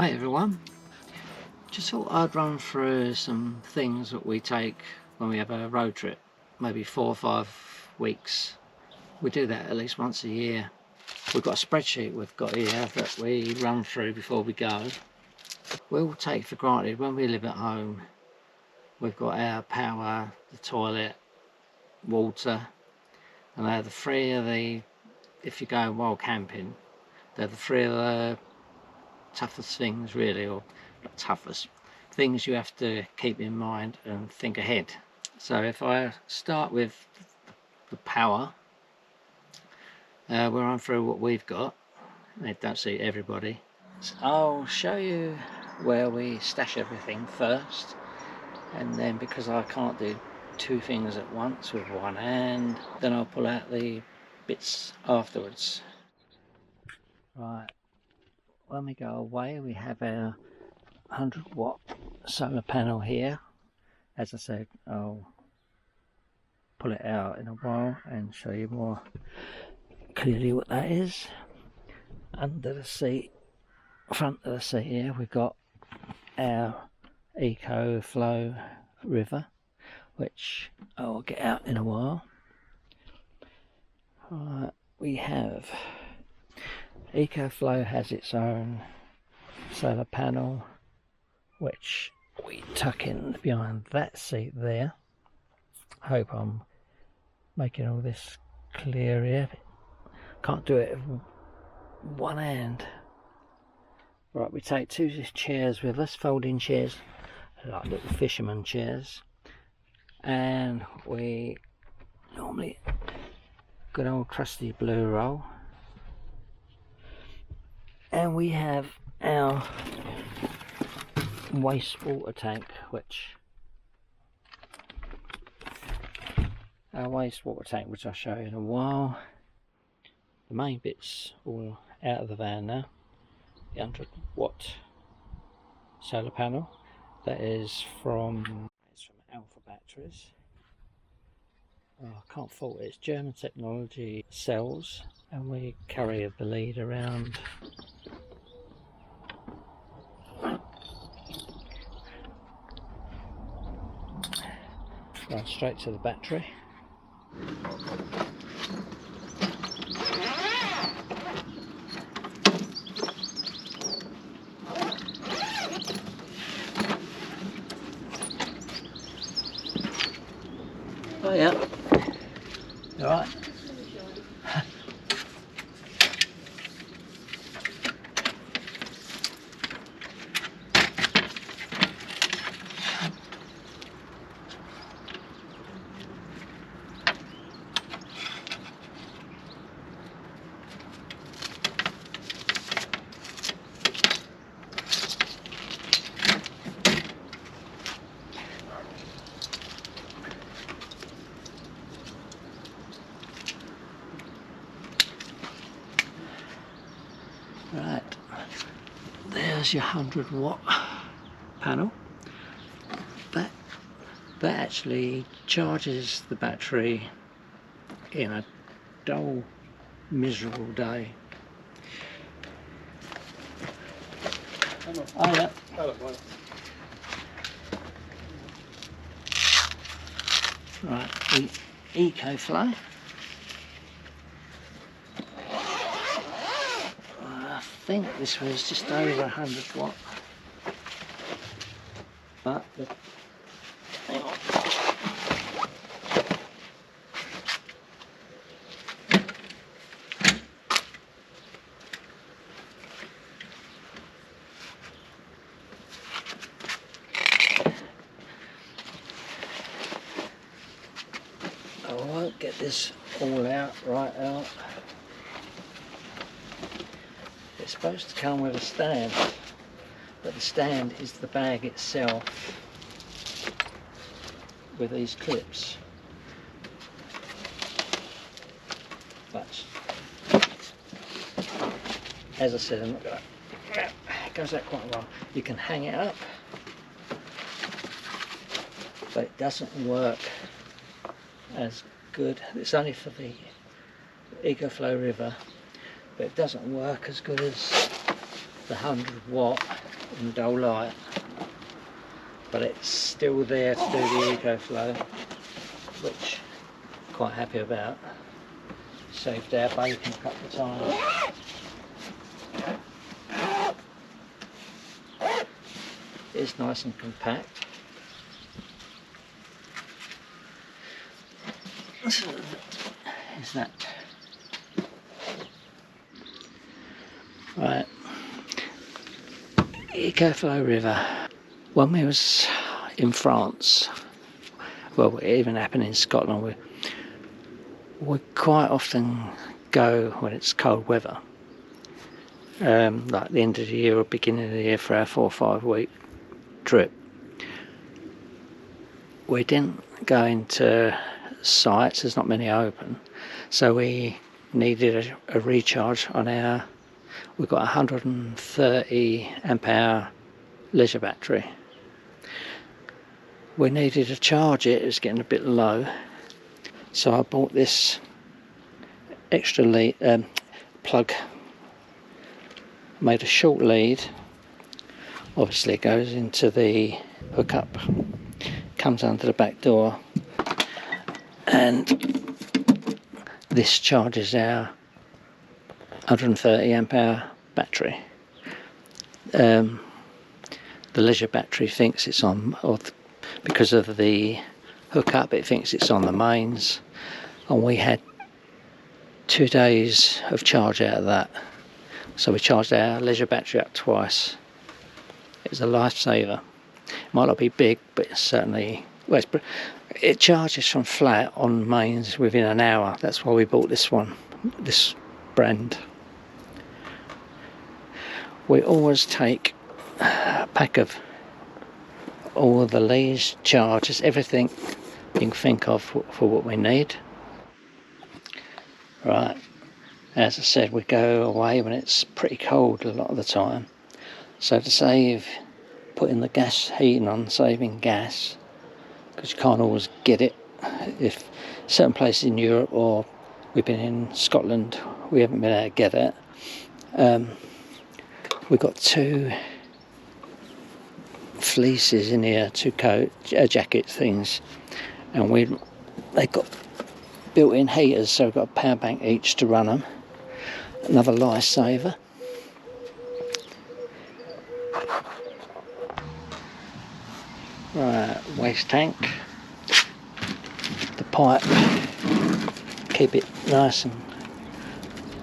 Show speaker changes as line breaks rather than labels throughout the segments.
Hi everyone, just thought I'd run through some things that we take when we have a road trip, maybe 4 or 5 weeks. We do that at least once a year. We've got a spreadsheet we've got here that we run through before we go. We'll take for granted when we live at home we've got our power, the toilet, water, and they're the three of the, if you're going wild camping, they're the three of the toughest things really, or not toughest things you have to keep in mind and think ahead. So if I start with the power, we'll run through what we've got. It don't suit everybody. So I'll show you where we stash everything first, and then because I can't do two things at once with one hand, then I'll pull out the bits afterwards. Right, when we go away we have our 100-watt solar panel here. As I said, I'll pull it out in a while and show you more clearly what that is. Under the seat, front of the seat here, we've got our EcoFlow river, which I'll get out in a while. We have EcoFlow has its own solar panel, which we tuck in behind that seat there. Hope I'm making all this clear here. Can't do it with one hand. Right, we take 2 chairs with us, folding chairs, like little fisherman chairs, and we normally good old trusty blue roll, and we have our wastewater tank, which I'll show you in a while. The main bit's all out of the van now. The 100-watt solar panel, that is from Alpha Batteries. Oh, I can't fault it, it's German technology cells, and we carry the lead around. Run straight to the battery. Oh yeah, all right. Right, there's your 100-watt panel. That actually charges the battery in a dull, miserable day. Oh yeah. Right, the EcoFlow. I think this was just over 100 watt, but hang on. I won't get this all out right out. It's supposed to come with a stand, but the stand is the bag itself with these clips. But as I said, I'm not gonna, it goes out quite well. You can hang it up, but it doesn't work as good. It's only for the EcoFlow river, but it doesn't work as good as the 100-watt in dull light, but it's still there to do the EcoFlow, which I'm quite happy about. Saved our bacon a couple of times. It's nice and compact. So, is that right? EcoFlow River. When we was in France, well, it even happened in Scotland, we quite often go when it's cold weather, like the end of the year or beginning of the year for our 4 or 5 week trip. We didn't go into sites, there's not many open, so we needed a recharge on our, we've got a 130 amp hour leisure battery. We needed to charge it, it was getting a bit low, so I bought this extra lead, plug, made a short lead, obviously it goes into the hookup, comes under the back door, and this charges our 130 amp hour battery. The leisure battery thinks it's on, or because of the hookup, it thinks it's on the mains, and we had 2 days of charge out of that, so we charged our leisure battery up twice. It was a lifesaver. It might not be big, but it's certainly, well, it charges from flat on mains within an hour. That's why we bought this one, this brand. We always take a pack of all the leads, chargers, everything you can think of for what we need. Right, as I said, we go away when it's pretty cold a lot of the time, so to save putting the gas heating on, saving gas, because you can't always get it. If certain places in Europe, or we've been in Scotland, we haven't been able to get it. We've got 2 fleeces in here, 2 jacket things, and they've got built-in heaters, so we've got a power bank each to run them. Another lifesaver. Right, waste tank. The pipe, keep it nice and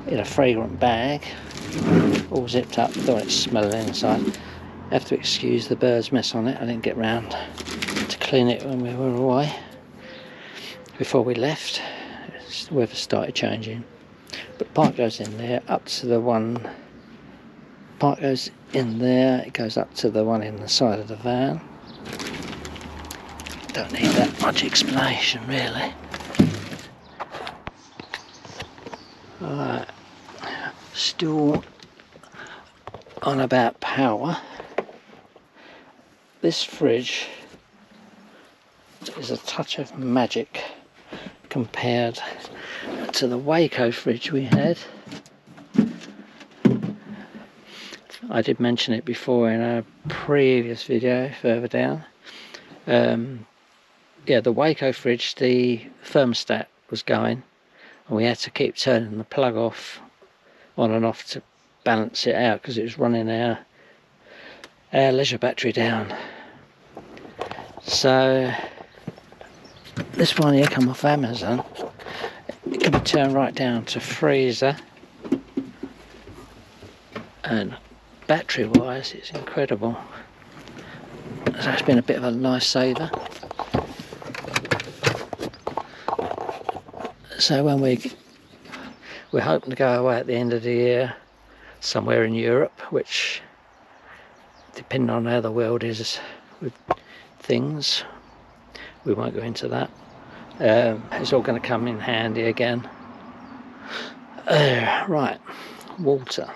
in a fragrant bag, all zipped up, don't want it smelling inside. Have to excuse the bird's mess on it, I didn't get round to clean it when we were away. Before we left, the weather started changing. But the pipe goes in there, up to the one, pipe goes in there, it goes up to the one in the side of the van. Don't need that much explanation really. Alright, still on about power. This fridge is a touch of magic compared to the Waco fridge we had. I did mention it before in a previous video further down. Yeah, the Waco fridge, the thermostat was going, and we had to keep turning the plug off, on and off, to balance it out, because it was running our leisure battery down. So this one here come off Amazon. It can be turned right down to freezer, and battery wise it's incredible. So it's been a bit of a lifesaver. So when we're hoping to go away at the end of the year somewhere in Europe, which, depending on how the world is with things, we won't go into that. It's all going to come in handy again. Right, water.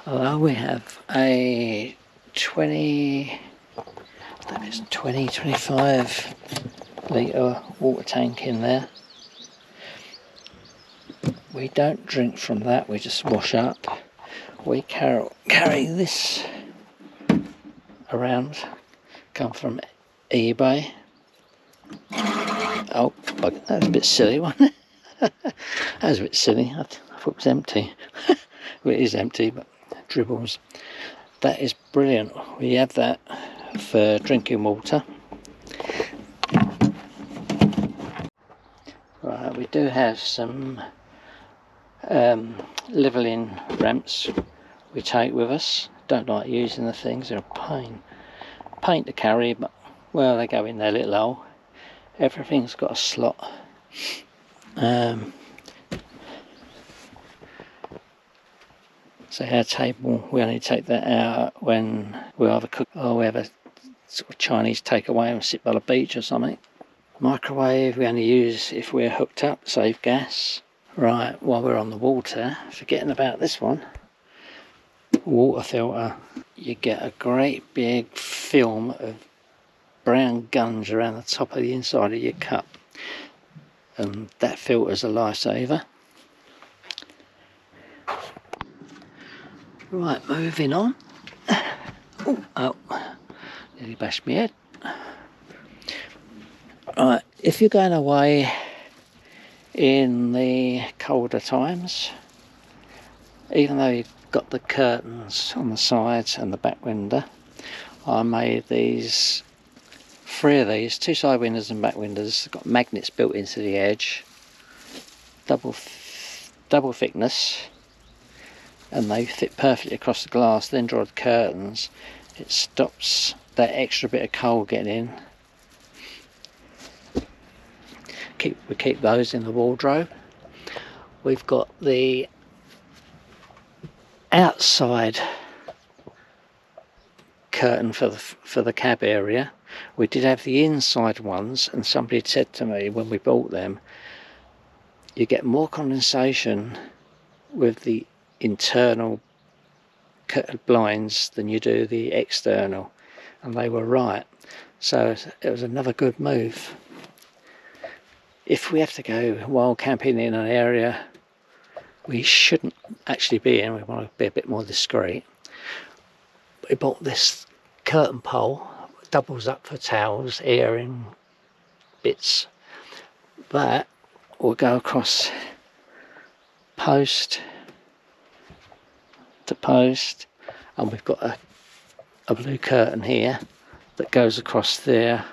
We have a 25 litre water tank in there. We don't drink from that, we just wash up. We carry this around, come from eBay. Oh, that was a bit silly, wasn't it? That was a bit silly. I thought it was empty. Well, it is empty, but dribbles. That is brilliant. We have that for drinking water. Right, we do have some levelling ramps we take with us. Don't like using the things, they're a pain to carry, but well, they go in their little hole. Everything's got a slot. So our table, we only take that out when we either cook or we have a sort of Chinese takeaway and sit by the beach or something. Microwave we only use if we're hooked up, save gas. Right, while we're on the water, forgetting about this one, water filter. You get a great big film of brown gunge around the top of the inside of your cup, and that filter's a lifesaver. Right, moving on. Oh, nearly bashed my head. Right, if you're going away in the colder times, even though you've got the curtains on the sides and the back window, I made these, 3 of these, 2 side windows and back windows. Got magnets built into the edge, double thickness, and they fit perfectly across the glass. Then draw the curtains. It stops that extra bit of cold getting in. We keep those in the wardrobe. We've got the outside curtain for the cab area. We did have the inside ones, and somebody had said to me when we bought them, you get more condensation with the internal blinds than you do the external, and they were right. So it was another good move. If we have to go wild camping in an area we shouldn't actually be in, we want to be a bit more discreet, we bought this curtain pole, doubles up for towels, airing bits. That will go across post to post, and we've got a blue curtain here that goes across there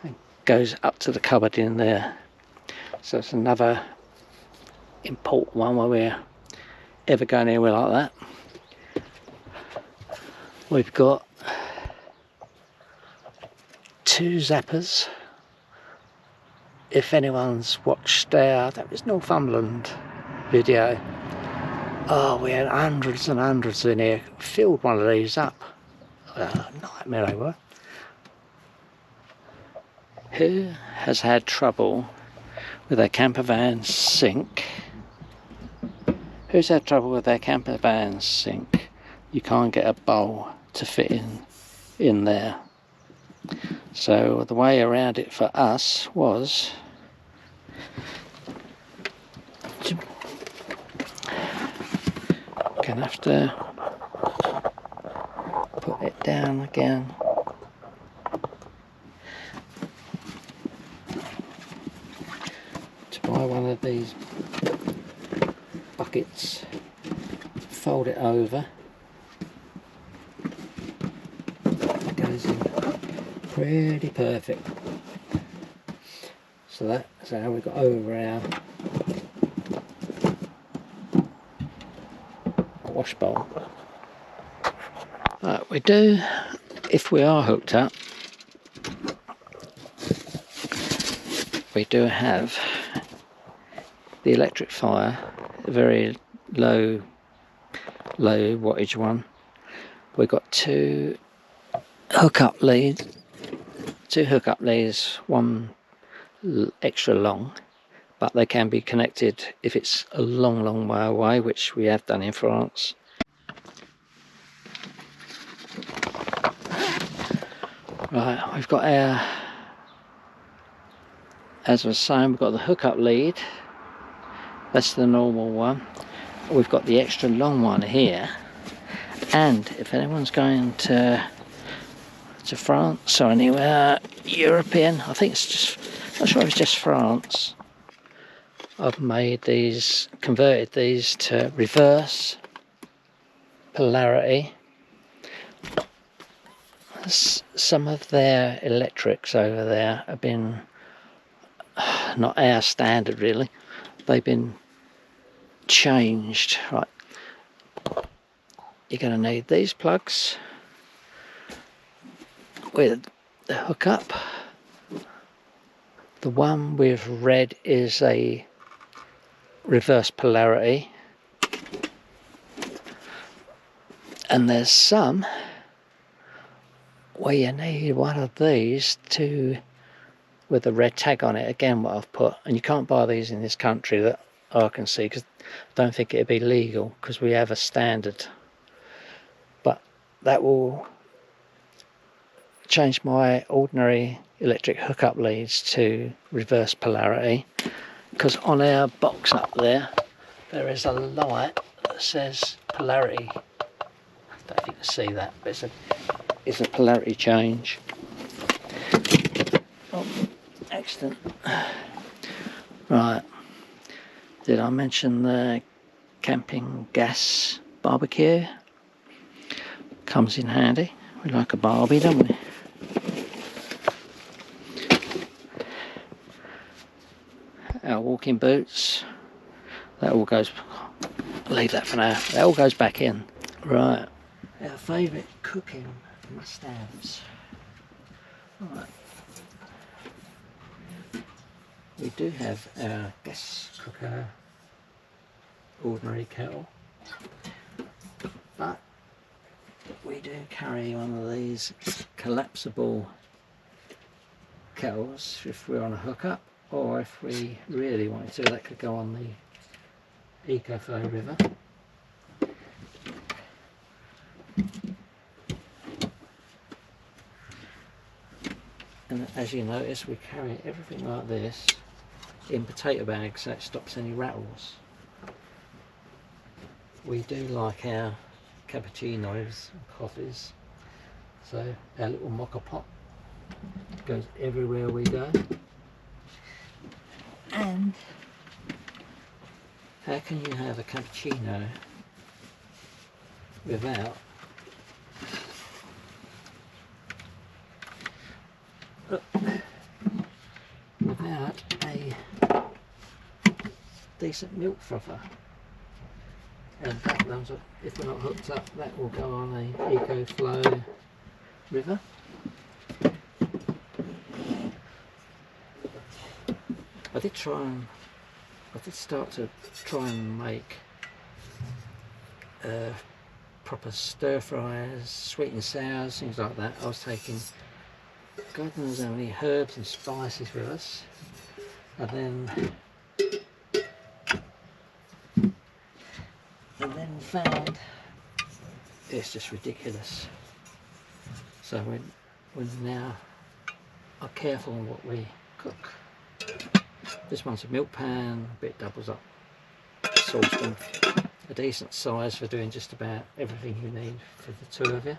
and goes up to the cupboard in there. So it's another important one where we're ever going anywhere like that. We've got 2 zappers. If anyone's watched our, that was Northumberland video, oh, we had hundreds and hundreds in here. Filled one of these up. Nightmare they were. Who has had trouble with their campervan sink? Who's had trouble with their campervan sink? You can't get a bowl to fit in there. So the way around it for us was gonna have to put it down again. To buy one of these buckets, fold it over, it goes in pretty perfect. So that's how we got over our wash bowl. Right, we do, if we are hooked up, we do have the electric fire, a very low wattage one. We've got 2 hookup leads, one extra long, but they can be connected if it's a long way away, which we have done in France. Right, we've got our, as I was saying, we've got the hookup lead. That's the normal one. We've got the extra long one here, and if anyone's going to to France or anywhere European. I think it's just, not sure if it's just France. I've made these, converted these to reverse polarity. Some of their electrics over there have been not our standard really. They've been changed. Right, you're going to need these plugs with the hookup. The one with red is a reverse polarity, and there's some where you need one of these to, with a red tag on it, again what I've put, and you can't buy these in this country that I can see, because I don't think it'd be legal because we have a standard, but that will change my ordinary electric hookup leads to reverse polarity, because on our box up there is a light that says polarity. I don't know if you can see that, but it's a polarity change. Oh, accident. Right, did I mention the camping gas barbecue? Comes in handy. We like a barbie, don't we? Our walking boots, that all goes, leave that for now, that all goes back in. Right, our favourite cooking must-haves. Right. We do have our gas cooker, ordinary kettle, but we do carry one of these collapsible kettles if we're on a hookup, or if we really wanted to, that could go on the EcoFlow river. And as you notice, we carry everything like this in potato bags, so it stops any rattles. We do like our cappuccinos and coffees, so our little mocha pot goes everywhere we go. And how can you have a cappuccino without a decent milk frother? And that runs, if we're not hooked up, that will go on a EcoFlow river. I did start to try and make proper stir fries, sweet and sours, things like that. I was taking God knows how many herbs and spices with us, and then found it's just ridiculous. So we now are careful on what we cook. This one's a milk pan, a bit doubles up, saucepan, a decent size for doing just about everything you need for the two of you.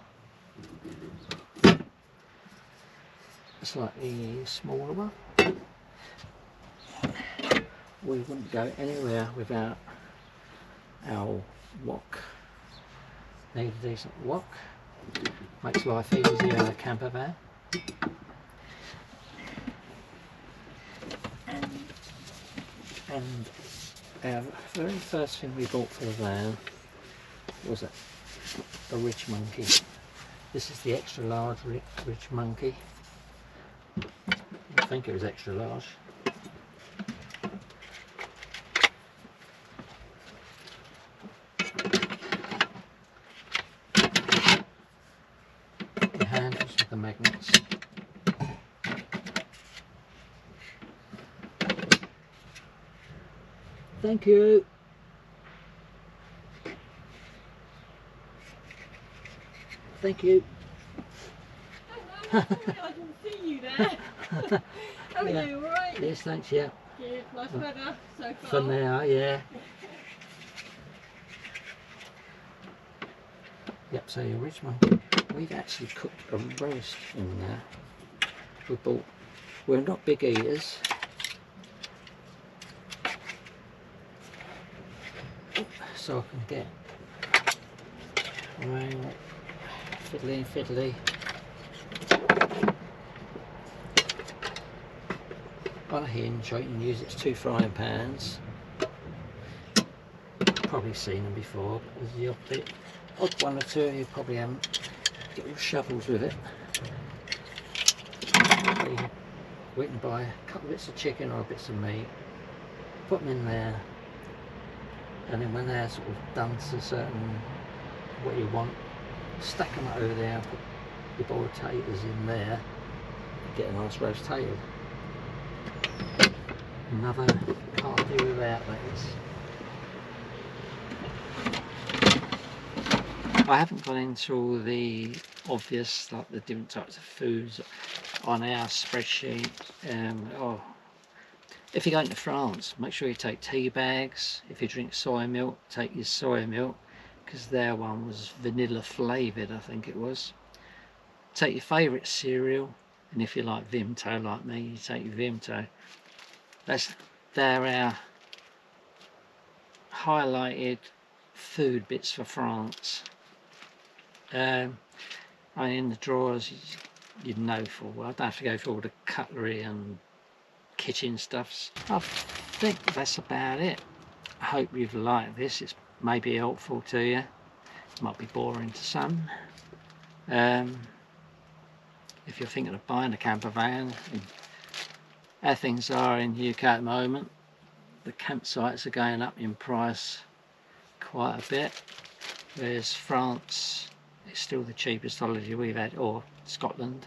A slightly smaller one. We wouldn't go anywhere without our wok. Need a decent wok. Makes life easier in a camper van. And our very first thing we bought for the van was a Rich Monkey. This is the extra large Rich Monkey. I think it was extra large. The handles with the magnets. Thank you. Thank you.
I didn't see you there. How are you, alright?
Yes, thanks, yeah.
Good, nice weather so far.
For now, yeah. Yep, so the original, we've actually cooked a roast in there. We bought, we're not big eaters. So I can get around fiddly on a hinge. I can use its 2 frying pans. Probably seen them before, but there's the odd one or two you probably haven't. Get all shovels with it. We can buy a couple bits of chicken or bits of meat, put them in there, and then when they're sort of done to certain what you want, stack them over there, put your boiled taters in there, get a nice roast tater. Another can't do without that is. I haven't gone into all the obvious, like the different types of foods on our spreadsheet. If you're going to France, make sure you take tea bags. If you drink soy milk, take your soy milk, because their one was vanilla flavoured, I think it was. Take your favourite cereal, and if you like Vimto like me, you take your Vimto. They're our highlighted food bits for France. In the drawers, you'd know for, well, I don't have to go through all the cutlery and kitchen stuffs. I think that's about it. I hope you've liked this. It's maybe helpful to you. It might be boring to some. If you're thinking of buying a camper van, how things are in the UK at the moment, the campsites are going up in price quite a bit, whereas France is still the cheapest holiday we've had, or Scotland,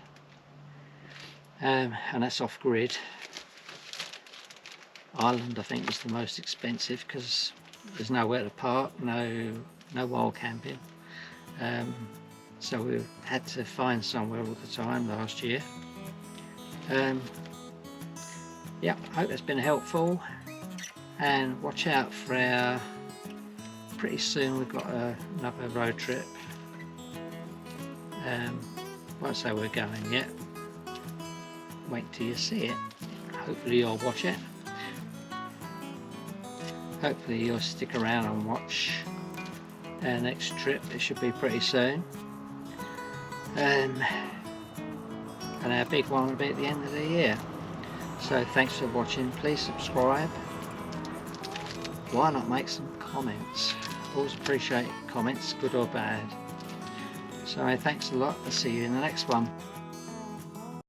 and that's off grid. Ireland I think is the most expensive because there's nowhere to park, no wild camping, so we had to find somewhere all the time last year. Yeah, I hope that's been helpful, and watch out for our, pretty soon we've got another road trip. Won't say we're going yet, wait till you see it. Hopefully you'll watch it, hopefully you'll stick around and watch our next trip. It should be pretty soon, and our big one will be at the end of the year. So thanks for watching, please subscribe, why not make some comments, always appreciate comments, good or bad. So thanks a lot, I'll see you in the next one.